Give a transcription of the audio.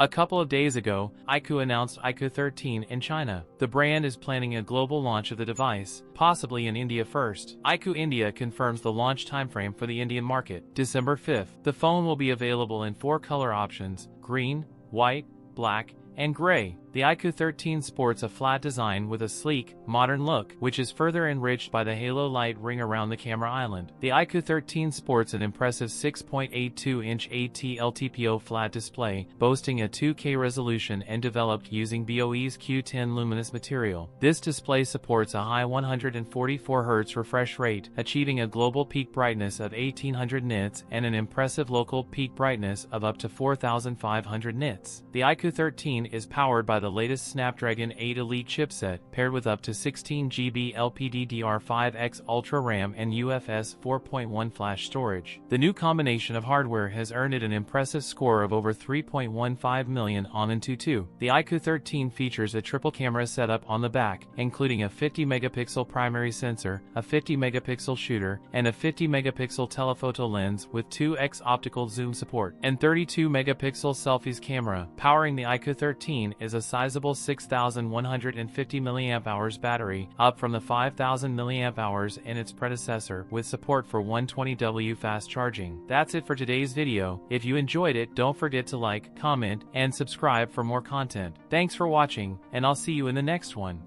A couple of days ago, iQOO announced iQOO 13 in China. The brand is planning a global launch of the device, possibly in India first. iQOO India confirms the launch timeframe for the Indian market, December 5th. The phone will be available in 4 color options: green, white, black, and gray. The iQOO 13 sports a flat design with a sleek, modern look, which is further enriched by the halo light ring around the camera island. The iQOO 13 sports an impressive 6.82-inch AT-LTPO flat display, boasting a 2K resolution and developed using BOE's Q10 luminous material. This display supports a high 144 Hz refresh rate, achieving a global peak brightness of 1800 nits and an impressive local peak brightness of up to 4500 nits. The iQOO 13 is powered by the latest Snapdragon 8 Elite chipset, paired with up to 16GB LPDDR5X Ultra RAM and UFS 4.1 flash storage. The new combination of hardware has earned it an impressive score of over 3.15 million on AnTuTu. The iQOO 13 features a triple camera setup on the back, including a 50-megapixel primary sensor, a 50-megapixel shooter, and a 50-megapixel telephoto lens with 2x optical zoom support, and 32-megapixel selfies camera. Powering the iQOO 13 is a sizable 6,150 mAh battery, up from the 5,000 mAh in its predecessor, with support for 120W fast charging. That's it for today's video. If you enjoyed it, don't forget to like, comment, and subscribe for more content. Thanks for watching, and I'll see you in the next one.